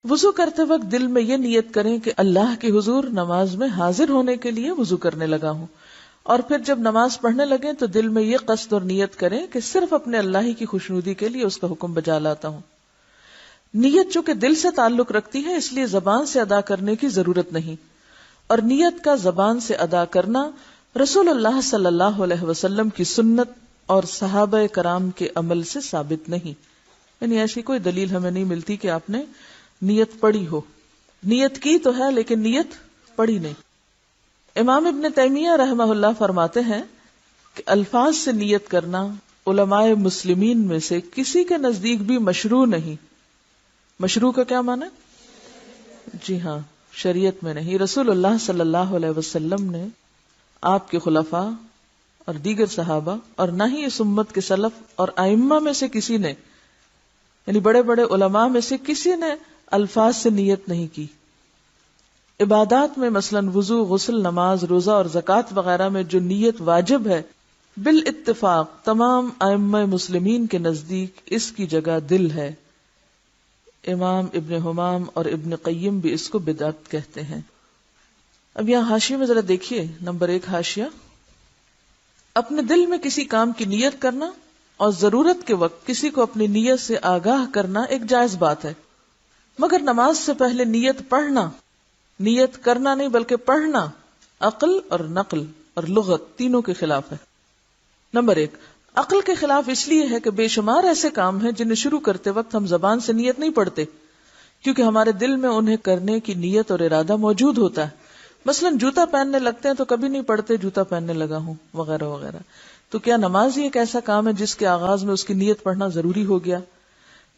وضو کرتے وقت دل میں یہ نیت کریں کہ اللہ کے حضور نماز میں حاضر ہونے کے لیے وضو کرنے لگا ہوں، اور پھر جب نماز پڑھنے لگیں تو دل میں یہ قصد اور نیت کریں کہ صرف اپنے اللہ ہی کی خوشنودی کے لیے اس کا حکم بجا لاتا ہوں۔ نیت چونکہ دل سے تعلق رکھتی ہے اس لیے زبان سے ادا کرنے کی ضرورت نہیں، اور نیت کا زبان سے ادا کرنا رسول اللہ صلی اللہ علیہ وسلم کی سنت اور صحابہ کرام کے عمل سے ثابت نہیں، یعنی ایسی کوئی دلیل ہمیں نہیں ملتی کہ آپ نے نیت پڑھی ہو۔ نیت کی تو ہے لیکن نیت پڑھی نہیں۔ امام ابن تیمیہ رحمہ اللہ فرماتے ہیں کہ الفاظ سے نیت کرنا علماء مسلمین میں سے کسی کے نزدیک بھی مشروع نہیں۔ مشروع کا کیا معنی؟ جی ہاں، شریعت میں نہیں۔ رسول اللہ صلی اللہ علیہ وسلم نے، آپ کے خلفاء اور دیگر صحابہ، اور نہ ہی اس امت کے سلف اور ائمہ میں سے کسی نے، یعنی بڑے بڑے علماء میں سے کسی نے الفاظ سے نیت نہیں کی۔ عبادات میں مثلاً وضو، غسل، نماز، روزہ اور زکوٰۃ وغیرہ میں جو نیت واجب ہے، بالاتفاق تمام ائمہ مسلمین کے نزدیک اس کی جگہ دل ہے۔ امام ابن حمام اور ابن قیم بھی اس کو بدعت کہتے ہیں۔ اب یہاں حاشیے میں ذرا دیکھیے، نمبر 1 حاشیہ، اپنے دل میں کسی کام کی نیت کرنا اور ضرورت کے وقت کسی کو اپنی نیت سے آگاہ کرنا ایک جائز بات ہے، مگر نماز سے پہلے نیت پڑھنا، نیت کرنا نہیں بلکہ پڑھنا، عقل اور نقل اور لغت تینوں کے خلاف ہے۔ نمبر 1، عقل کے خلاف اس لیے ہے کہ بے شمار ایسے کام ہیں جنہیں شروع کرتے وقت ہم زبان سے نیت نہیں پڑھتے، کیونکہ ہمارے دل میں انہیں کرنے کی نیت اور ارادہ موجود ہوتا ہے۔ مثلاً جوتا پہننے لگتے ہیں تو کبھی نہیں پڑھتے جوتا پہننے لگا ہوں وغیرہ وغیرہ۔ تو کیا نماز ہی ایک ایسا کام ہے جس کے آغاز میں اس کی نیت پڑھنا ضروری ہو گیا؟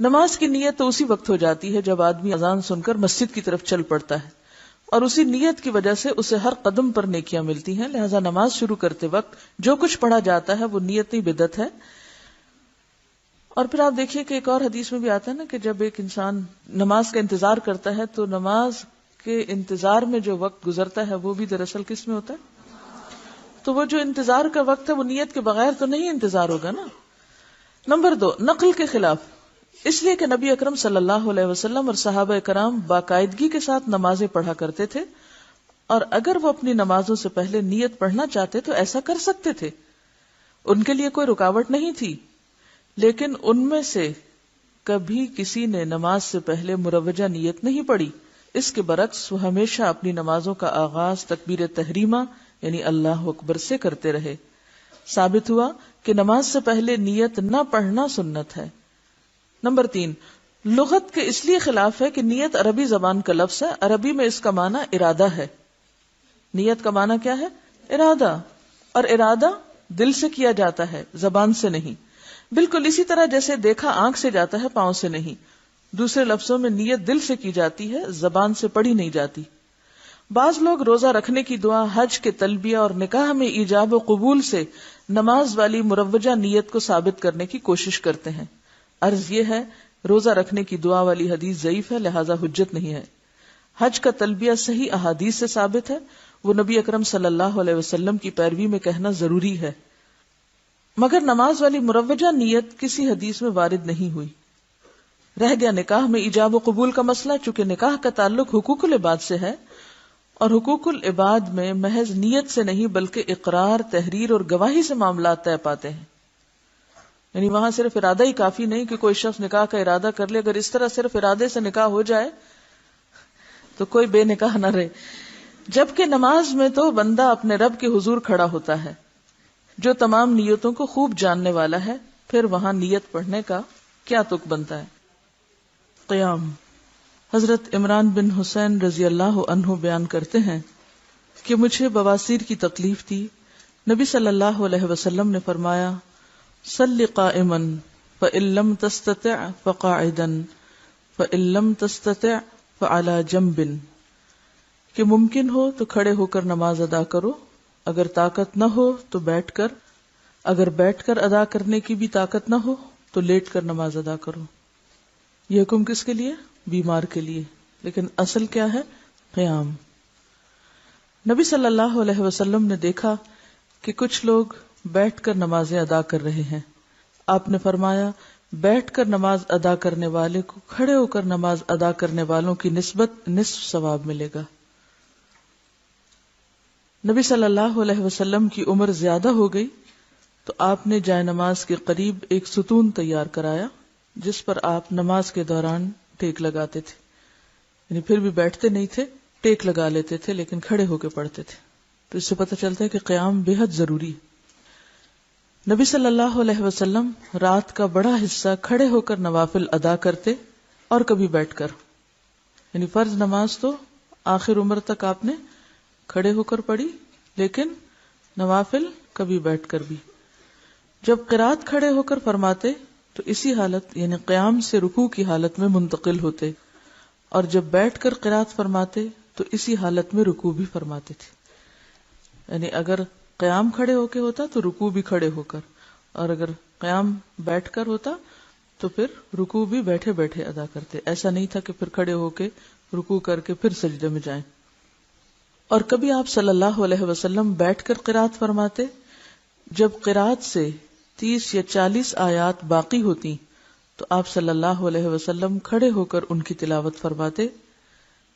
نماز کی نیت تو اسی وقت ہو جاتی ہے جب آدمی اذان سن کر مسجد کی طرف چل پڑتا ہے، اور اسی نیت کی وجہ سے اسے ہر قدم پر نیکیاں ملتی ہیں۔ لہذا نماز شروع کرتے وقت جو کچھ پڑھا جاتا ہے وہ نیت نہیں بدعت ہے۔ اور پھر آپ دیکھیے کہ ایک اور حدیث میں بھی آتا ہے نا کہ جب ایک انسان نماز کا انتظار کرتا ہے تو نماز کے انتظار میں جو وقت گزرتا ہے وہ بھی دراصل کس میں ہوتا ہے؟ تو وہ جو انتظار کا وقت ہے وہ نیت کے بغیر تو نہیں انتظار ہوگا نا۔ نمبر 2، نقل کے خلاف، اس لیے کہ نبی اکرم صلی اللہ علیہ وسلم اور صحابہ کرام باقاعدگی کے ساتھ نمازیں پڑھا کرتے تھے، اور اگر وہ اپنی نمازوں سے پہلے نیت پڑھنا چاہتے تو ایسا کر سکتے تھے، ان کے لیے کوئی رکاوٹ نہیں تھی۔ لیکن ان میں سے کبھی کسی نے نماز سے پہلے مروجہ نیت نہیں پڑھی، اس کے برعکس وہ ہمیشہ اپنی نمازوں کا آغاز تکبیر تحریمہ یعنی اللہ اکبر سے کرتے رہے۔ ثابت ہوا کہ نماز سے پہلے نیت نہ پڑھنا سنت ہے۔ نمبر 3، لغت کے اس لیے خلاف ہے کہ نیت عربی زبان کا لفظ ہے، عربی میں اس کا معنی ارادہ ہے۔ نیت کا معنی کیا ہے؟ ارادہ، اور ارادہ دل سے کیا جاتا ہے، زبان سے نہیں۔ بالکل اسی طرح جیسے دیکھا آنکھ سے جاتا ہے، پاؤں سے نہیں۔ دوسرے لفظوں میں نیت دل سے کی جاتی ہے، زبان سے پڑھی نہیں جاتی۔ بعض لوگ روزہ رکھنے کی دعا، حج کے تلبیہ اور نکاح میں ایجاب و قبول سے نماز والی مروجہ نیت کو ثابت کرنے کی کوشش کرتے ہیں۔ عرض یہ ہے، روزہ رکھنے کی دعا والی حدیث ضعیف ہے، لہذا حجت نہیں ہے۔ حج کا تلبیہ صحیح احادیث سے ثابت ہے، وہ نبی اکرم صلی اللہ علیہ وسلم کی پیروی میں کہنا ضروری ہے، مگر نماز والی مروجہ نیت کسی حدیث میں وارد نہیں ہوئی۔ رہ گیا نکاح میں ایجاب و قبول کا مسئلہ، چونکہ نکاح کا تعلق حقوق العباد سے ہے، اور حقوق العباد میں محض نیت سے نہیں بلکہ اقرار، تحریر اور گواہی سے معاملات طے پاتے ہیں۔ یعنی وہاں صرف ارادہ ہی کافی نہیں کہ کوئی شخص نکاح کا ارادہ کر لے، اگر اس طرح صرف ارادے سے نکاح ہو جائے تو کوئی بے نکاح نہ رہے۔ جبکہ نماز میں تو بندہ اپنے رب کے حضور کھڑا ہوتا ہے جو تمام نیتوں کو خوب جاننے والا ہے، پھر وہاں نیت پڑھنے کا کیا تک بنتا ہے؟ قیام۔ حضرت عمران بن حسین رضی اللہ عنہ بیان کرتے ہیں کہ مجھے بواسیر کی تکلیف تھی، نبی صلی اللہ علیہ وسلم نے فرمایا، صلی قائما فإن لم تستطع فقاعدا فإن لم تستطع فعلى جنب، کہ ممکن ہو تو کھڑے ہو کر نماز ادا کرو، اگر طاقت نہ ہو تو بیٹھ کر، اگر بیٹھ کر ادا کرنے کی بھی طاقت نہ ہو تو لیٹ کر نماز ادا کرو۔ یہ حکم کس کے لیے؟ بیمار کے لیے، لیکن اصل کیا ہے؟ قیام۔ نبی صلی اللہ علیہ وسلم نے دیکھا کہ کچھ لوگ بیٹھ کر نمازیں ادا کر رہے ہیں۔ آپ نے فرمایا، بیٹھ کر نماز ادا کرنے والے کو کھڑے ہو کر نماز ادا کرنے والوں کی نسبت نصف ثواب ملے گا۔ نبی صلی اللہ علیہ وسلم کی عمر زیادہ ہو گئی تو آپ نے جائے نماز کے قریب ایک ستون تیار کرایا جس پر آپ نماز کے دوران ٹیک لگاتے تھے، یعنی پھر بھی بیٹھتے نہیں تھے، ٹیک لگا لیتے تھے لیکن کھڑے ہو کے پڑھتے تھے۔ تو اس سے پتہ چلتا ہے کہ قیام بے حد ضروری ہے۔ نبی صلی اللہ علیہ وسلم رات کا بڑا حصہ کھڑے ہو کر نوافل ادا کرتے اور کبھی بیٹھ کر، یعنی فرض نماز تو آخر عمر تک آپ نے کھڑے ہو کر پڑھی، لیکن نوافل کبھی بیٹھ کر بھی۔ جب قرات کھڑے ہو کر فرماتے تو اسی حالت یعنی قیام سے رکوع کی حالت میں منتقل ہوتے، اور جب بیٹھ کر قرات فرماتے تو اسی حالت میں رکوع بھی فرماتے تھے، یعنی اگر قیام کھڑے ہو کے ہوتا تو رکوع بھی کھڑے ہو کر، اور اگر قیام بیٹھ کر ہوتا تو پھر رکوع بھی بیٹھے بیٹھے ادا کرتے۔ ایسا نہیں تھا کہ پھر کھڑے ہو کے رکوع کر کے پھر سجدے میں جائیں۔ اور کبھی آپ صلی اللہ علیہ وسلم بیٹھ کر قرات فرماتے، جب قرات سے 30 یا 40 آیات باقی ہوتی تو آپ صلی اللہ علیہ وسلم کھڑے ہو کر ان کی تلاوت فرماتے،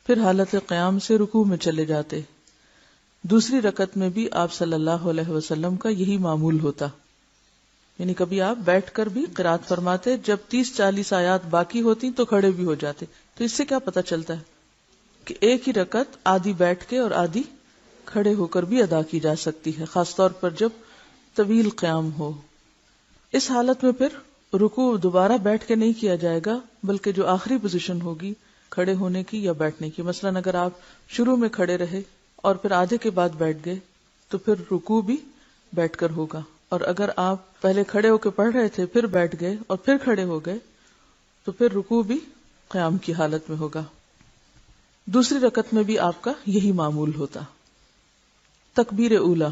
پھر حالت قیام سے رکوع میں چلے جاتے۔ دوسری رکعت میں بھی آپ صلی اللہ علیہ وسلم کا یہی معمول ہوتا، یعنی کبھی آپ بیٹھ کر بھی قرات فرماتے، جب 30-40 آیات باقی ہوتی تو کھڑے بھی ہو جاتے۔ تو اس سے کیا پتہ چلتا ہے کہ ایک ہی رکعت آدھی بیٹھ کے اور آدھی کھڑے ہو کر بھی ادا کی جا سکتی ہے، خاص طور پر جب طویل قیام ہو۔ اس حالت میں پھر رکوع دوبارہ بیٹھ کے نہیں کیا جائے گا، بلکہ جو آخری پوزیشن ہوگی کھڑے ہونے کی یا بیٹھنے کی، مثلا اگر آپ شروع میں کھڑے رہے اور پھر آدھے کے بعد بیٹھ گئے تو پھر رکوع بھی بیٹھ کر ہوگا، اور اگر آپ پہلے کھڑے ہو کے پڑھ رہے تھے پھر بیٹھ گئے اور پھر کھڑے ہو گئے تو پھر رکوع بھی قیام کی حالت میں ہوگا۔ دوسری رکعت میں بھی آپ کا یہی معمول ہوتا۔ تکبیر اولا،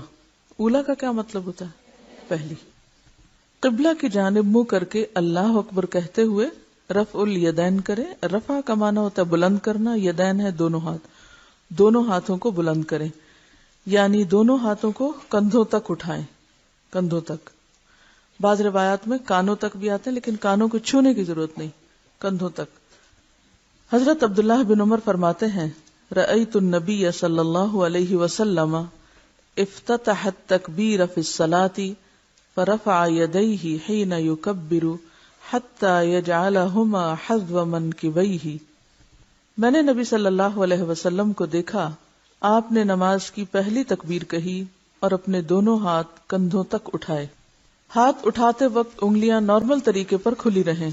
اولا کا کیا مطلب ہوتا ہے؟ پہلی۔ قبلہ کی جانب منہ کر کے اللہ اکبر کہتے ہوئے رفع الیدین کرے۔ رفع کا معنی ہوتا ہے بلند کرنا، یدین ہے دونوں ہاتھ، دونوں ہاتھوں کو بلند کریں، یعنی دونوں ہاتھوں کو کندھوں تک اٹھائیں، کندھوں تک۔ بعض روایات میں کانوں تک بھی آتے ہیں لیکن کانوں کو چھونے کی ضرورت نہیں، کندھوں تک۔ حضرت عبداللہ بن عمر فرماتے ہیں، رأیت النبی صلی اللہ علیہ وسلم افتتح التکبیر فی الصلاۃ فرفع یدیہ حین یکبر حتی یجعلہما حذو منکبیہ۔ میں نے نبی صلی اللہ علیہ وسلم کو دیکھا، آپ نے نماز کی پہلی تکبیر کہی اور اپنے دونوں ہاتھ کندھوں تک اٹھائے۔ ہاتھ اٹھاتے وقت انگلیاں نارمل طریقے پر کھلی رہیں،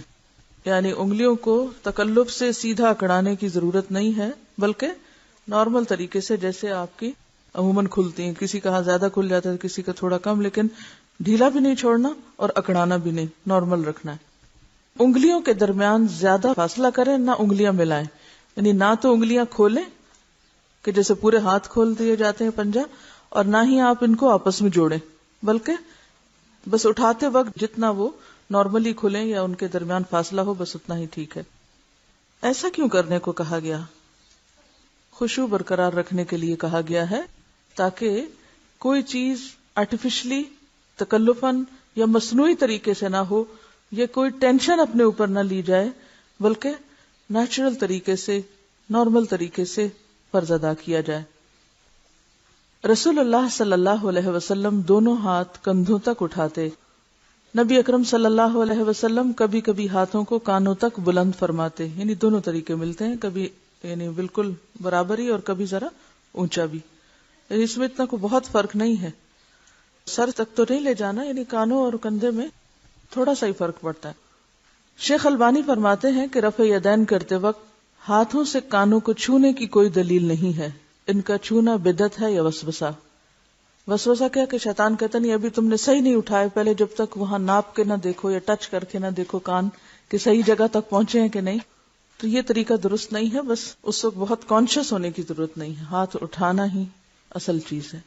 یعنی انگلیوں کو تکلف سے سیدھا اکڑانے کی ضرورت نہیں ہے، بلکہ نارمل طریقے سے جیسے آپ کی عموماً کھلتی ہیں، کسی کا ہاتھ زیادہ کھل جاتا ہے کسی کا تھوڑا کم، لیکن ڈھیلا بھی نہیں چھوڑنا اور اکڑانا بھی نہیں، نارمل رکھنا ہے۔ انگلیوں کے درمیان زیادہ فاصلہ کریں، نہ انگلیاں ملائیں، یعنی نہ تو انگلیاں کھولیں کہ جیسے پورے ہاتھ کھول دیے جاتے ہیں پنجہ، اور نہ ہی آپ ان کو آپس میں جوڑیں، بلکہ بس اٹھاتے وقت جتنا وہ نارملی کھلیں یا ان کے درمیان فاصلہ ہو بس اتنا ہی ٹھیک ہے۔ ایسا کیوں کرنے کو کہا گیا؟ خشوع برقرار رکھنے کے لیے کہا گیا ہے، تاکہ کوئی چیز آرٹیفیشلی تکلفاً یا مصنوعی طریقے سے نہ ہو، یا کوئی ٹینشن اپنے اوپر نہ لی جائے، بلکہ نیچرل طریقے سے، نارمل طریقے سے فرض ادا کیا جائے۔ رسول اللہ صلی اللہ علیہ وسلم دونوں ہاتھ کندھوں تک اٹھاتے۔ نبی اکرم صلی اللہ علیہ وسلم کبھی کبھی ہاتھوں کو کانوں تک بلند فرماتے، یعنی دونوں طریقے ملتے ہیں، کبھی یعنی بالکل برابر ہی اور کبھی ذرا اونچا بھی، یعنی اس میں اتنا کوئی بہت فرق نہیں ہے، سر تک تو نہیں لے جانا، یعنی کانوں اور کندھے میں تھوڑا سا ہی فرق پڑتا ہے۔ شیخ البانی فرماتے ہیں کہ رفع یدین کرتے وقت ہاتھوں سے کانوں کو چھونے کی کوئی دلیل نہیں ہے، ان کا چھونا بدعت ہے یا وسوسہ۔ وسوسہ کیا کہ شیطان کہتا نہیں ابھی تم نے صحیح نہیں اٹھائے، پہلے جب تک وہاں ناپ کے نہ دیکھو یا ٹچ کر کے نہ دیکھو کان کہ صحیح جگہ تک پہنچے ہیں کہ نہیں، تو یہ طریقہ درست نہیں ہے۔ بس اس وقت بہت کانشیس ہونے کی ضرورت نہیں ہے، ہاتھ اٹھانا ہی اصل چیز ہے۔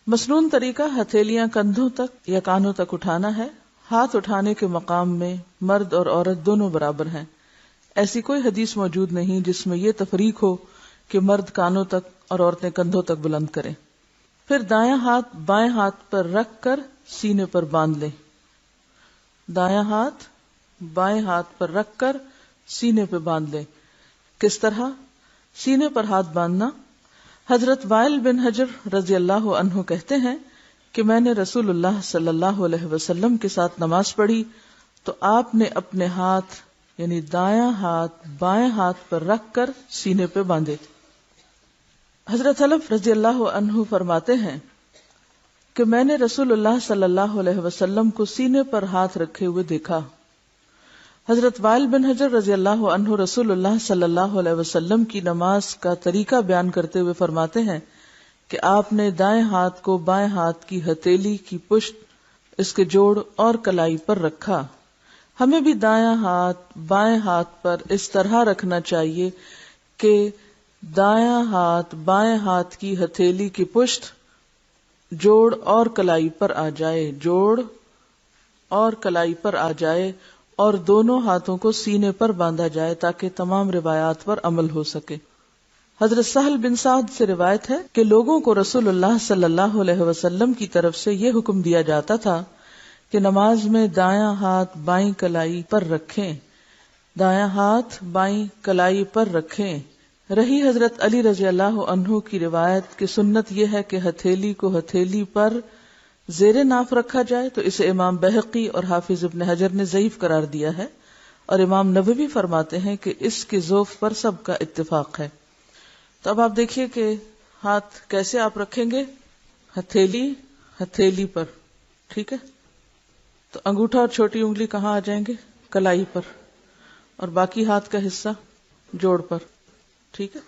مسنون طریقہ ہتھیلیاں کندھوں تک یا کانوں تک اٹھانا ہے۔ ہاتھ اٹھانے کے مقام میں مرد اور عورت دونوں برابر ہیں، ایسی کوئی حدیث موجود نہیں جس میں یہ تفریق ہو کہ مرد کانوں تک اور عورتیں کندھوں تک بلند کریں۔ پھر دایاں ہاتھ بائیں ہاتھ پر رکھ کر سینے پر باندھ لیں۔ دایاں ہاتھ بائیں ہاتھ پر رکھ کر سینے پہ باندھ لیں۔ کس طرح؟ سینے پر ہاتھ باندھنا۔ حضرت وائل بن حجر رضی اللہ عنہ کہتے ہیں کہ میں نے رسول اللہ صلی اللہ علیہ وسلم کے ساتھ نماز پڑھی تو آپ نے اپنے ہاتھ یعنی دایاں ہاتھ بائیں ہاتھ پر رکھ کر سینے پہ باندھے۔ حضرت حلف رضی اللہ عنہ فرماتے ہیں کہ میں نے رسول اللہ صلی اللہ علیہ وسلم کو سینے پر ہاتھ رکھے ہوئے دیکھا۔ حضرت وائل بن حجر رضی اللہ عنہ رسول اللہ صلی اللہ علیہ وسلم کی نماز کا طریقہ بیان کرتے ہوئے فرماتے ہیں کہ آپ نے دائیں ہاتھ کو بائیں ہاتھ کی ہتھیلی کی پشت، اس کے جوڑ اور کلائی پر رکھا۔ ہمیں بھی دایاں ہاتھ بائیں ہاتھ پر اس طرح رکھنا چاہیے کہ دایاں ہاتھ بائیں ہاتھ کی ہتھیلی کی پشت، جوڑ اور کلائی پر آ جائے، جوڑ اور کلائی پر آ جائے، اور دونوں ہاتھوں کو سینے پر باندھا جائے تاکہ تمام روایات پر عمل ہو سکے۔ حضرت سہل بن سعد سے روایت ہے کہ لوگوں کو رسول اللہ صلی اللہ علیہ وسلم کی طرف سے یہ حکم دیا جاتا تھا کہ نماز میں دایاں ہاتھ بائیں کلائی پر رکھیں، دایاں ہاتھ بائیں کلائی پر رکھیں۔ رہی حضرت علی رضی اللہ عنہ کی روایت کہ سنت یہ ہے کہ ہتھیلی کو ہتھیلی پر زیر ناف رکھا جائے، تو اسے امام بہقی اور حافظ ابن حجر نے ضعیف قرار دیا ہے، اور امام نووی فرماتے ہیں کہ اس کے ضعف پر سب کا اتفاق ہے۔ تو اب آپ دیکھیے کہ ہاتھ کیسے آپ رکھیں گے، ہتھیلی پر، ٹھیک ہے؟ تو انگوٹھا اور چھوٹی انگلی کہاں آ جائیں گے؟ کلائی پر، اور باقی ہاتھ کا حصہ جوڑ پر، ٹھیک ہے؟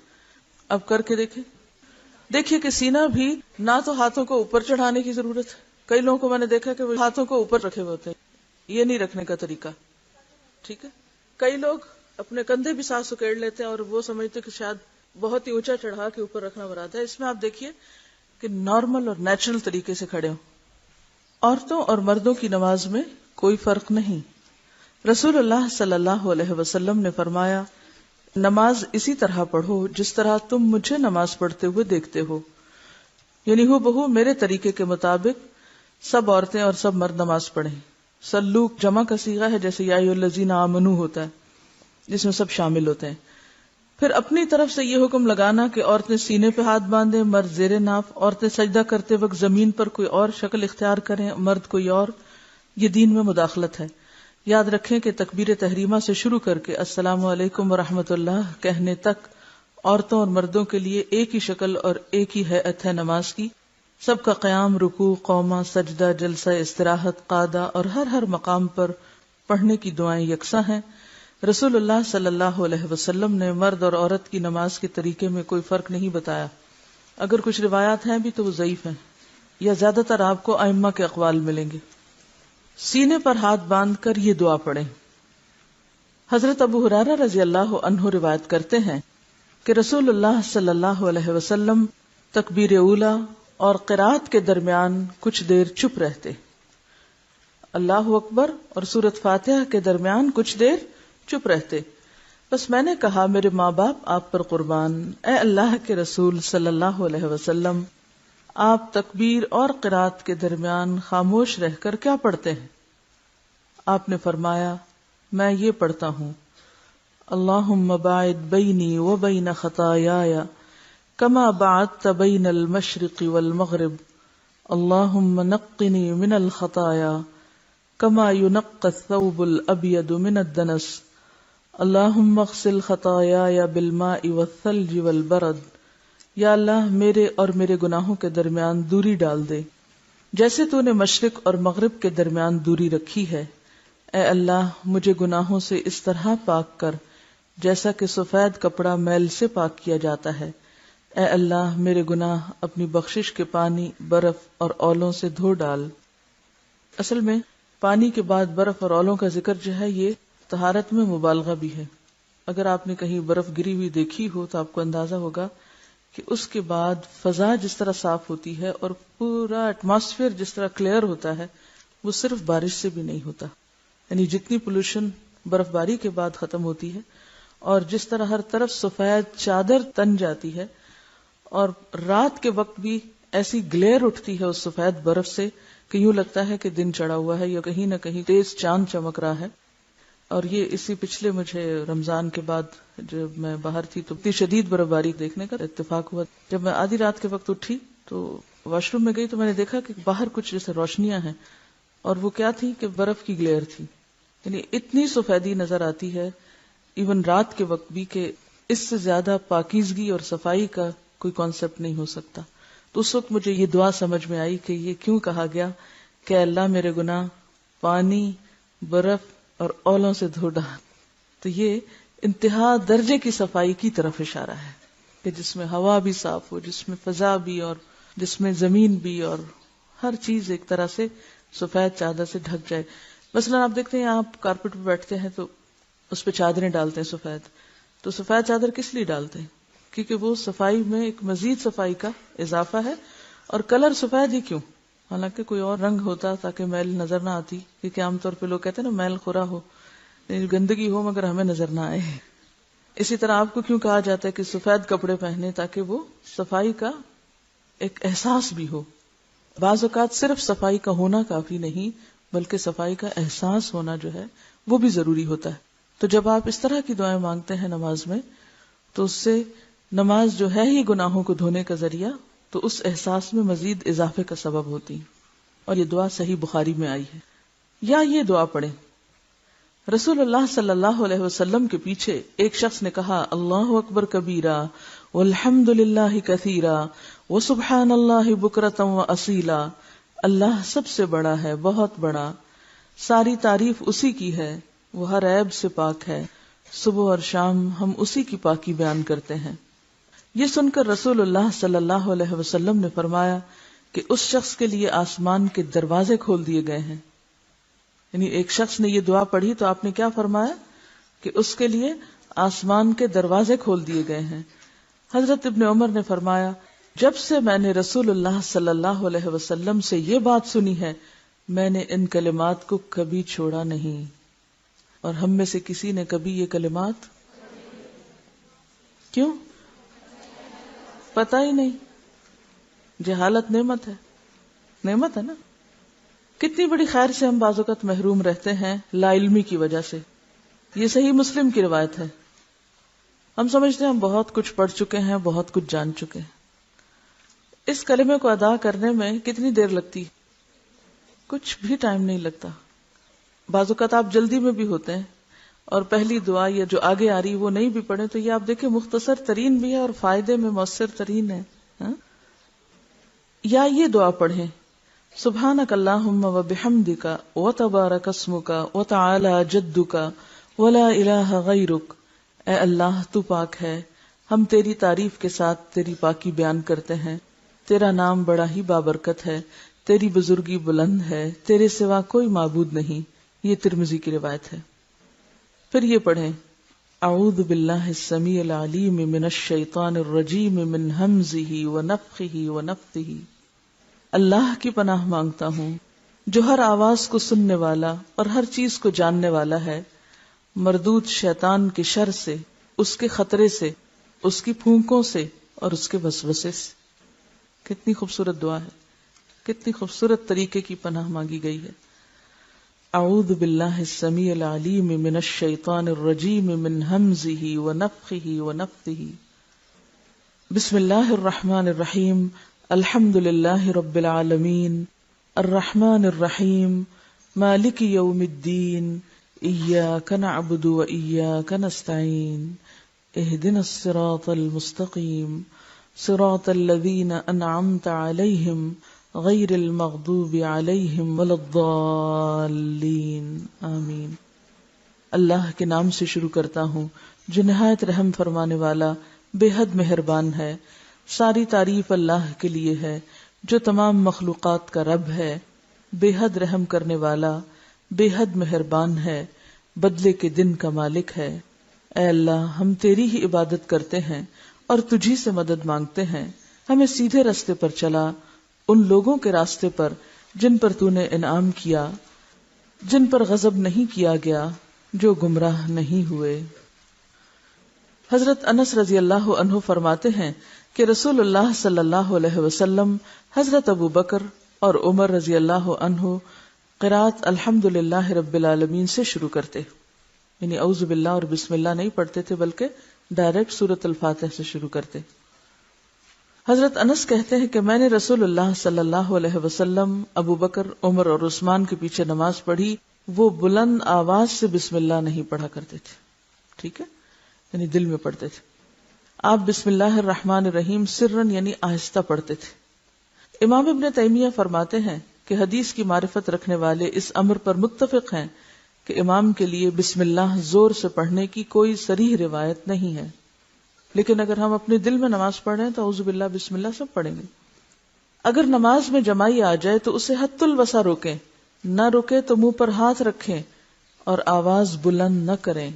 اب کر کے دیکھیے کہ سینہ بھی نہ تو ہاتھوں کو اوپر چڑھانے کی ضرورت ہے، کئی لوگوں کو میں نے دیکھا کہ وہ ہاتھوں کو اوپر رکھے ہوئے ہوتے ہیں، یہ نہیں رکھنے کا طریقہ، ٹھیک ہے؟ کئی لوگ اپنے کندھے بھی ساتھ سکیڑ لیتے ہیں اور وہ سمجھتے کہ شاید بہت ہی اونچا چڑھا کے اوپر رکھنا مراد ہے۔ اس میں آپ دیکھیے کہ نارمل اور نیچرل طریقے سے کھڑے ہوں۔ عورتوں اور مردوں کی نماز میں کوئی فرق نہیں۔ رسول اللہ صلی اللہ علیہ وسلم نے فرمایا، نماز اسی طرح پڑھو جس طرح تم مجھے نماز پڑھتے ہوئے دیکھتے ہو، یعنی ہو بہو میرے طریقے کے مطابق سب عورتیں اور سب مرد نماز پڑھیں۔ سلو جمع کا صیغہ ہے، جیسے یا ایھا الذین آمنوا ہوتا ہے، جس میں سب شامل ہوتے ہیں۔ پھر اپنی طرف سے یہ حکم لگانا کہ عورتیں سینے پہ ہاتھ باندھیں، مرد زیر ناف، عورتیں سجدہ کرتے وقت زمین پر کوئی اور شکل اختیار کریں، مرد کوئی اور، یہ دین میں مداخلت ہے۔ یاد رکھیں کہ تکبیر تحریمہ سے شروع کر کے السلام علیکم ورحمۃ اللہ کہنے تک عورتوں اور مردوں کے لیے ایک ہی شکل اور ایک ہی ہیئت ہے نماز کی۔ سب کا قیام، رکوع، قومہ، سجدہ، جلسہ استراحت، قعدہ اور ہر مقام پر پڑھنے کی دعائیں یکساں ہیں۔ رسول اللہ صلی اللہ علیہ وسلم نے مرد اور عورت کی نماز کے طریقے میں کوئی فرق نہیں بتایا۔ اگر کچھ روایات ہیں بھی تو وہ ضعیف ہیں، یا زیادہ تر آپ کو ائمہ کے اقوال ملیں گے۔ سینے پر ہاتھ باندھ کر یہ دعا پڑھیں۔ حضرت ابو ہریرہ رضی اللہ عنہ روایت کرتے ہیں کہ رسول اللہ صلی اللہ علیہ وسلم تکبیر اولیٰ اور قرات کے درمیان کچھ دیر چپ رہتے، اللہ اکبر اور سورۃ فاتحہ کے درمیان کچھ دیر چپ رہتے۔ بس میں نے کہا، میرے ماں باپ آپ پر قربان، اے اللہ کے رسول صلی اللہ علیہ وسلم، آپ تکبیر اور قرات کے درمیان خاموش رہ کر کیا پڑھتے ہیں؟ آپ نے فرمایا، میں یہ پڑھتا ہوں، اللہم باعد بینی و بین خطایای کما بعدت بین المشرق والمغرب، اللہم نقنی من الخطایا کما ینقی الثوب الابیض من الدنس، اللہم اغسل خطایای بالماء والثلج والبرد۔ یا اللہ میرے اور میرے گناہوں کے درمیان دوری ڈال دے، جیسے تو نے مشرق اور مغرب کے درمیان دوری رکھی ہے۔ اے اللہ مجھے گناہوں سے اس طرح پاک کر جیسا کہ سفید کپڑا میل سے پاک کیا جاتا ہے۔ اے اللہ میرے گناہ اپنی بخشش کے پانی، برف اور اولوں سے دھو ڈال۔ اصل میں پانی کے بعد برف اور اولوں کا ذکر جو ہے یہ طہارت میں مبالغہ بھی ہے۔ اگر آپ نے کہیں برف گری ہوئی دیکھی ہو تو آپ کو اندازہ ہوگا کہ اس کے بعد فضا جس طرح صاف ہوتی ہے اور پورا ایٹماسفیئر جس طرح کلیئر ہوتا ہے، وہ صرف بارش سے بھی نہیں ہوتا۔ یعنی جتنی پولوشن برف باری کے بعد ختم ہوتی ہے اور جس طرح ہر طرف سفید چادر تن جاتی ہے، اور رات کے وقت بھی ایسی گلیئر اٹھتی ہے اس سفید برف سے کہ یوں لگتا ہے کہ دن چڑھا ہوا ہے یا کہیں نہ کہیں تیز چاند چمک رہا ہے۔ اور یہ اسی پچھلے مجھے رمضان کے بعد جب میں باہر تھی تو اتنی شدید برفباری دیکھنے کا اتفاق ہوا. جب میں آدھی رات کے وقت اٹھی تو واش روم میں گئی تو میں نے دیکھا کہ باہر کچھ جیسے روشنیاں ہیں، اور وہ کیا تھی کہ برف کی گلیئر تھی. یعنی اتنی سفیدی نظر آتی ہے ایون رات کے وقت بھی کہ اس سے زیادہ پاکیزگی اور صفائی کا کوئی کانسیپٹ نہیں ہو سکتا. تو اس وقت مجھے یہ دعا سمجھ میں آئی کہ یہ کیوں کہا گیا کہ اللہ میرے گناہ پانی، برف اور اولوں سے دھو ڈال. تو یہ انتہا درجے کی صفائی کی طرف اشارہ ہے کہ جس میں ہوا بھی صاف ہو، جس میں فضا بھی، اور جس میں زمین بھی، اور ہر چیز ایک طرح سے سفید چادر سے ڈھک جائے. مثلا آپ دیکھتے ہیں آپ کارپیٹ پہ بیٹھتے ہیں تو اس پہ چادریں ڈالتے ہیں سفید. تو سفید چادر کس لیے ڈالتے ہیں؟ کیونکہ وہ صفائی میں ایک مزید صفائی کا اضافہ ہے. اور کلر سفید ہی کیوں؟ حالانکہ کوئی اور رنگ ہوتا تاکہ میل نظر نہ آتی، کیونکہ عام طور پہ لوگ کہتے ہیں نا میل خورا ہو، گندگی ہو مگر ہمیں نظر نہ آئے. اسی طرح آپ کو کیوں کہا جاتا ہے کہ سفید کپڑے پہنے؟ تاکہ وہ صفائی کا ایک احساس بھی ہو. بعض اوقات صرف صفائی کا ہونا کافی نہیں بلکہ صفائی کا احساس ہونا جو ہے وہ بھی ضروری ہوتا ہے. تو جب آپ اس طرح کی دعائیں مانگتے ہیں نماز میں تو اس سے نماز جو ہے ہی گناہوں کو دھونے کا ذریعہ، تو اس احساس میں مزید اضافے کا سبب ہوتی. اور یہ دعا صحیح بخاری میں آئی ہے. یا یہ دعا پڑھیں، رسول اللہ صلی اللہ علیہ وسلم کے پیچھے ایک شخص نے کہا اللہ اکبر کبیرہ والحمد للہ کثیرہ وسبحان اللہ بکرۃ واصیلا. اللہ سب سے بڑا ہے، بہت بڑا، ساری تعریف اسی کی ہے، وہ ہر عیب سے پاک ہے، صبح اور شام ہم اسی کی پاکی بیان کرتے ہیں. یہ سن کر رسول اللہ صلی اللہ علیہ وسلم نے فرمایا کہ اس شخص کے لیے آسمان کے دروازے کھول دیے گئے ہیں. یعنی ایک شخص نے یہ دعا پڑھی تو آپ نے کیا فرمایا کہ اس کے لیے آسمان کے دروازے کھول دیے گئے ہیں. حضرت ابن عمر نے فرمایا جب سے میں نے رسول اللہ صلی اللہ علیہ وسلم سے یہ بات سنی ہے میں نے ان کلمات کو کبھی چھوڑا نہیں. اور ہم میں سے کسی نے کبھی یہ کلمات کیوں؟ پتہ ہی نہیں. جہالت نعمت ہے، نعمت ہے نا. کتنی بڑی خیر سے ہم بعض اوقات محروم رہتے ہیں لا علمی کی وجہ سے. یہ صحیح مسلم کی روایت ہے. ہم سمجھتے ہیں ہم بہت کچھ پڑھ چکے ہیں، بہت کچھ جان چکے ہیں. اس کلمے کو ادا کرنے میں کتنی دیر لگتی؟ کچھ بھی ٹائم نہیں لگتا. بعض اوقات آپ جلدی میں بھی ہوتے ہیں اور پہلی دعا یا جو آگے آ رہی وہ نہیں بھی پڑھیں تو یہ آپ دیکھیں مختصر ترین بھی ہے اور فائدے میں مؤثر ترین ہے. یا یہ دعا پڑھیں سبحانک اللہم و بحمدک و تبارک اسمک و تعالی جدک ولا الہ غیرک. اے اللہ تو پاک ہے، ہم تیری تعریف کے ساتھ تیری پاکی بیان کرتے ہیں. تیرا نام بڑا ہی بابرکت ہے، تیری بزرگی بلند ہے، تیرے سوا کوئی معبود نہیں. یہ ترمذی کی روایت ہے. پھر یہ پڑھیں اعوذ باللہ السمیع العلیم من الشیطان الرجیم من ہمزہ ونفخہ ونفثہ. اللہ کی پناہ مانگتا ہوں جو ہر آواز کو سننے والا اور ہر چیز کو جاننے والا ہے، مردود شیطان کے شر سے، اس کے خطرے سے، اس کی پھونکوں سے اور اس کے وسوسے سے. کتنی خوبصورت دعا ہے، کتنی خوبصورت طریقے کی پناہ مانگی گئی ہے. اعوذ باللہ السمیع العلیم من الشیطان الرجیم من ہمزہ ونفخہ ونفثہ. بسم اللہ الرحمن الرحیم. الحمد للہ رب العالمین الرحمن الرحیم مالک یوم الدین ایاک نعبد و ایاک نستعین اہدنا الصراط المستقیم صراط الذین انعمت علیہم غیر المغضوب علیہم ولا الضالین آمین. اللہ کے نام سے شروع کرتا ہوں جو نہایت رحم فرمانے والا بے حد مہربان ہے. ساری تعریف اللہ کے لیے ہے جو تمام مخلوقات کا رب ہے، بے حد رحم کرنے والا، بے حد مہربان ہے، بدلے کے دن کا مالک ہے. اے اللہ ہم تیری ہی عبادت کرتے ہیں اور تجھی سے مدد مانگتے ہیں. ہمیں سیدھے راستے پر چلا، ان لوگوں کے راستے پر جن پر تو نے انعام کیا، جن پر غضب نہیں کیا گیا، جو گمراہ نہیں ہوئے. حضرت انس رضی اللہ عنہ فرماتے ہیں کہ رسول اللہ صلی اللہ علیہ وسلم حضرت ابو بکر اور عمر رضی اللہ عنہ قرات الحمد للہ رب العالمین سے شروع کرتے. یعنی اعوذ باللہ اور بسم اللہ نہیں پڑھتے تھے بلکہ ڈائریکٹ سورۃ الفاتحہ سے شروع کرتے. حضرت انس کہتے ہیں کہ میں نے رسول اللہ صلی اللہ علیہ وسلم، ابو بکر، عمر اور عثمان کے پیچھے نماز پڑھی، وہ بلند آواز سے بسم اللہ نہیں پڑھا کرتے تھے. ٹھیک ہے، یعنی دل میں پڑھتے تھے. آپ بسم اللہ الرحمن الرحیم سرن یعنی آہستہ پڑھتے تھے. امام ابن تیمیہ فرماتے ہیں کہ حدیث کی معرفت رکھنے والے اس امر پر متفق ہیں کہ امام کے لیے بسم اللہ زور سے پڑھنے کی کوئی صریح روایت نہیں ہے، لیکن اگر ہم اپنے دل میں نماز پڑھ رہے ہیں تو اعوذ باللہ بسم اللہ سب پڑھیں گے. اگر نماز میں جمائی آ جائے تو اسے حد الوسع روکیں، نہ رکے تو منہ پر ہاتھ رکھیں اور آواز بلند نہ کریں،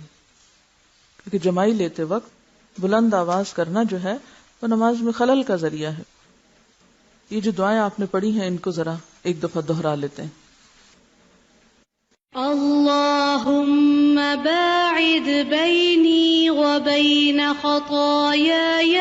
کیونکہ جمائی لیتے وقت بلند آواز کرنا جو ہے وہ نماز میں خلل کا ذریعہ ہے. یہ جو دعائیں آپ نے پڑھی ہیں ان کو ذرا ایک دفعہ دوہرا لیتے ہیں. اللهم باعد بيني وبين خطاياي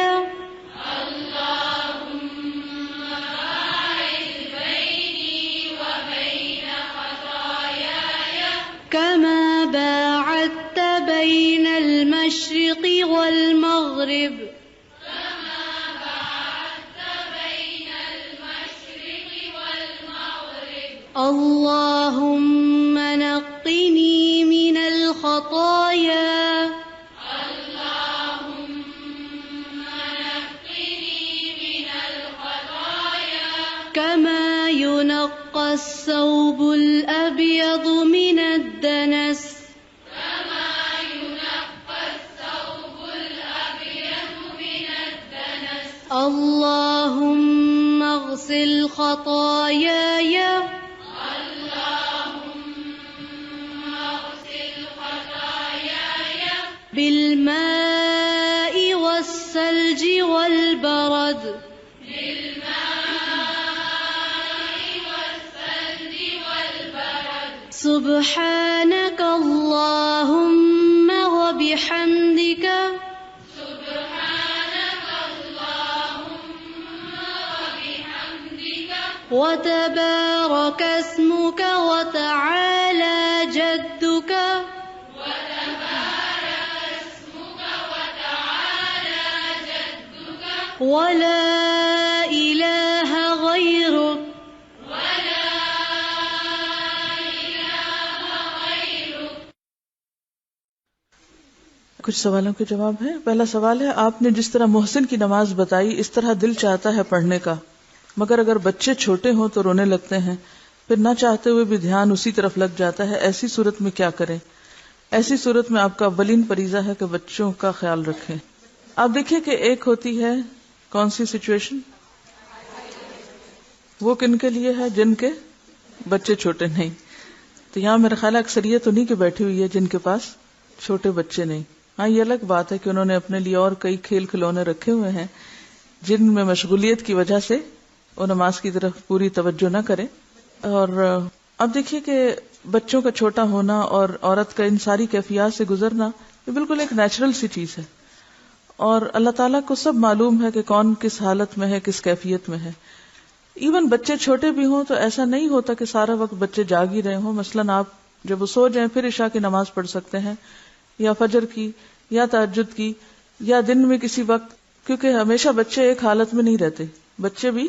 كما باعدت بين المشرق والمغرب اللهم نقني من الخطايا كما ينقى الثوب الأبيض من الدنس اللهم اغسل خطاياي بالماء والثلج والبرد سبحانك اللهم وبحمدك وتبارك اسمك وتعالى جدك ولا إله غيرك کچھ سوالوں کے جواب ہیں. پہلا سوال ہے، آپ نے جس طرح محسن کی نماز بتائی اس طرح دل چاہتا ہے پڑھنے کا، مگر اگر بچے چھوٹے ہوں تو رونے لگتے ہیں، پھر نہ چاہتے ہوئے بھی دھیان اسی طرف لگ جاتا ہے، ایسی صورت میں کیا کریں؟ ایسی صورت میں آپ کا اولین فریضہ ہے کہ بچوں کا خیال رکھیں. آپ دیکھیں کہ ایک ہوتی ہے کون سی سچویشن، وہ کن کے لیے ہے؟ جن کے بچے چھوٹے نہیں. تو یہاں میرا خیال اکثریت انہیں کی بیٹھی ہوئی ہے جن کے پاس چھوٹے بچے نہیں. ہاں یہ الگ بات ہے کہ انہوں نے اپنے لیے اور کئی کھیل کھلونے رکھے ہوئے ہیں جن میں مشغولیت کی وجہ سے وہ نماز کی طرف پوری توجہ نہ کریں. اور اب دیکھیے کہ بچوں کا چھوٹا ہونا اور عورت کا ان ساری کیفیات سے گزرنا یہ بالکل ایک نیچرل سی چیز ہے، اور اللہ تعالیٰ کو سب معلوم ہے کہ کون کس حالت میں ہے، کس کیفیت میں ہے. ایون بچے چھوٹے بھی ہوں تو ایسا نہیں ہوتا کہ سارا وقت بچے جاگ ہی رہے ہوں. مثلاً آپ جب وہ سو جائیں پھر عشاء کی نماز پڑھ سکتے ہیں، یا فجر کی، یا تہجد کی، یا دن میں کسی وقت، کیونکہ ہمیشہ بچے ایک حالت میں نہیں رہتے، بچے بھی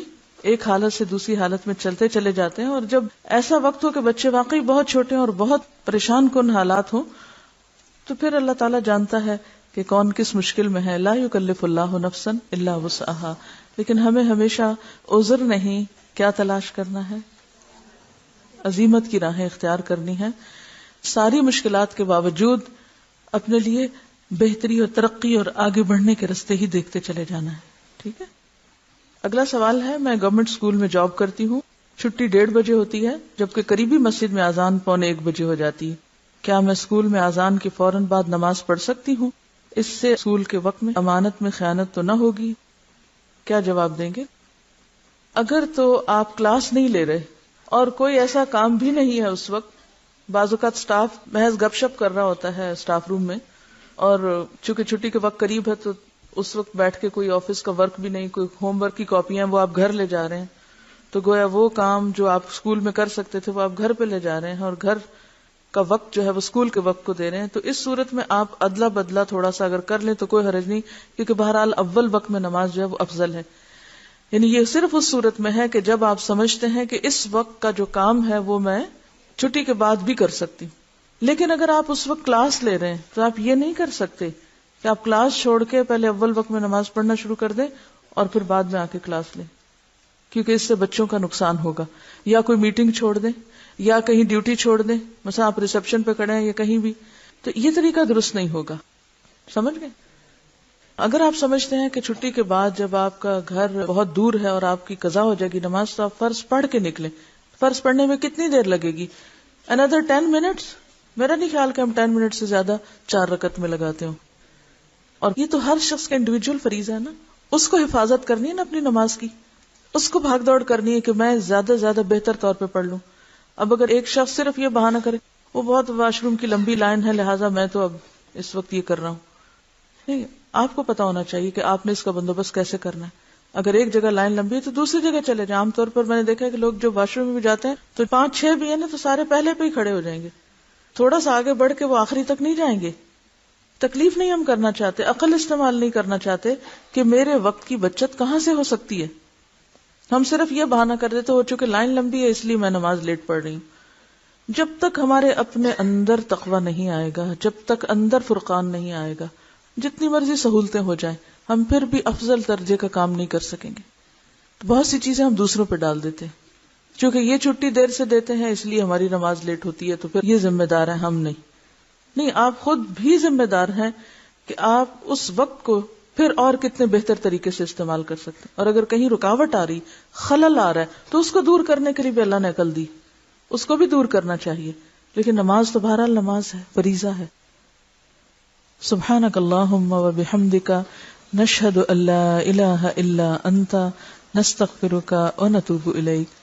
ایک حالت سے دوسری حالت میں چلتے چلے جاتے ہیں. اور جب ایسا وقت ہو کہ بچے واقعی بہت چھوٹے ہیں اور بہت پریشان کن حالات ہوں تو پھر اللہ تعالیٰ جانتا ہے کہ کون کس مشکل میں ہے. لا یکلف اللہ نفسا الا وسعها. لیکن ہمیں ہمیشہ عذر نہیں، کیا تلاش کرنا ہے؟ عزیمت کی راہیں اختیار کرنی ہے. ساری مشکلات کے باوجود اپنے لیے بہتری اور ترقی اور آگے بڑھنے کے راستے ہی دیکھتے چلے جانا ہے. ٹھیک ہے. اگلا سوال ہے، میں گورنمنٹ اسکول میں جاب کرتی ہوں، چھٹی 1:30 بجے ہوتی ہے جبکہ قریبی مسجد میں اذان 1:45 بجے ہو جاتی ہے. کیا میں اسکول میں اذان کے فوراً بعد نماز پڑھ سکتی ہوں؟ اس سے اسکول کے وقت میں امانت میں خیانت تو نہ ہوگی؟ کیا جواب دیں گے؟ اگر تو آپ کلاس نہیں لے رہے اور کوئی ایسا کام بھی نہیں ہے اس وقت، بعض اوقات سٹاف محض گپ شپ کر رہا ہوتا ہے سٹاف روم میں، اور چونکہ چھٹی کے وقت قریب ہے تو اس وقت بیٹھ کے کوئی آفس کا ورک بھی نہیں، کوئی ہوم ورک کی کاپیاں وہ آپ گھر لے جا رہے ہیں، تو گویا وہ کام جو آپ اسکول میں کر سکتے تھے وہ آپ گھر پہ لے جا رہے ہیں، اور گھر کا وقت جو ہے وہ اسکول کے وقت کو دے رہے ہیں، تو اس صورت میں آپ ادلا بدلا تھوڑا سا اگر کر لیں تو کوئی حرج نہیں، کیونکہ بہرحال اول وقت میں نماز جو ہے وہ افضل ہے. یعنی یہ صرف اس صورت میں ہے کہ جب آپ سمجھتے ہیں کہ اس وقت کا جو کام ہے وہ میں چھٹی کے بعد بھی کر سکتی ہوں. لیکن اگر آپ اس وقت کلاس لے رہے ہیں تو آپ یہ نہیں کر سکتے کہ آپ کلاس چھوڑ کے پہلے اول وقت میں نماز پڑھنا شروع کر دیں اور پھر بعد میں آ کے کلاس لیں، کیونکہ اس سے بچوں کا نقصان ہوگا. یا کوئی میٹنگ چھوڑ دیں یا کہیں ڈیوٹی چھوڑ دیں، مثلا آپ ریسپشن پہ کھڑے ہیں یا کہیں بھی، تو یہ طریقہ درست نہیں ہوگا. سمجھ گئے؟ اگر آپ سمجھتے ہیں کہ چھٹی کے بعد جب آپ کا گھر بہت دور ہے اور آپ کی قضا ہو جائے گی نماز، تو آپ فرض پڑھ کے نکلیں. فرض پڑھنے میں کتنی دیر لگے گی؟ another 10 minutes. میرا نہیں خیال کہ ہم 10 منٹ سے زیادہ 4 رکعت میں لگاتے ہوں. اور یہ تو ہر شخص کا انڈیویجول فریضہ ہے نا، اس کو حفاظت کرنی ہے نا اپنی نماز کی، اس کو بھاگ دوڑ کرنی ہے کہ میں زیادہ سے زیادہ بہتر طور پہ پڑھ لوں. اب اگر ایک شخص صرف یہ بہانہ کرے وہ بہت واش روم کی لمبی لائن ہے لہٰذا میں تو اب اس وقت یہ کر رہا ہوں، نہیں، آپ کو پتا ہونا چاہیے کہ آپ نے اس کا بندوبست کیسے کرنا ہے. اگر ایک جگہ لائن لمبی ہے تو دوسری جگہ چلے جائیں. عام طور پر میں نے دیکھا ہے کہ لوگ جو واش روم میں بھی جاتے ہیں تو 5-6 بھی ہیں نا تو سارے پہلے پہ ہی کھڑے ہو جائیں گے، تھوڑا سا آگے بڑھ کے وہ آخری تک نہیں جائیں گے. تکلیف نہیں ہم کرنا چاہتے، عقل استعمال نہیں کرنا چاہتے کہ میرے وقت کی بچت کہاں سے ہو سکتی ہے. ہم صرف یہ بہانہ کر دیتے ہو چونکہ لائن لمبی ہے اس لیے میں نماز لیٹ پڑھ رہی ہوں. جب تک ہمارے اپنے اندر تقویٰ نہیں آئے گا، جب تک اندر فرقان نہیں آئے گا، جتنی مرضی سہولتیں ہو جائیں ہم پھر بھی افضل درجے کا کام نہیں کر سکیں گے. بہت سی چیزیں ہم دوسروں پہ ڈال دیتے ہیں، چونکہ یہ چھٹی دیر سے دیتے ہیں اس لیے ہماری نماز لیٹ ہوتی ہے، تو پھر یہ ذمہ دار ہیں ہم نہیں. آپ خود بھی ذمہ دار ہیں کہ آپ اس وقت کو پھر اور کتنے بہتر طریقے سے استعمال کر سکتے ہیں. اور اگر کہیں رکاوٹ آ رہی، خلل آ رہا ہے تو اس کو دور کرنے کے لیے بھی اللہ نے عقل دی، اس کو بھی دور کرنا چاہیے. لیکن نماز تو بہرحال نماز ہے، فریضہ ہے. سبحانک اللہم و بحمدک نشہد ان لا الہ الا انت نستغفرک و نتوب الیک.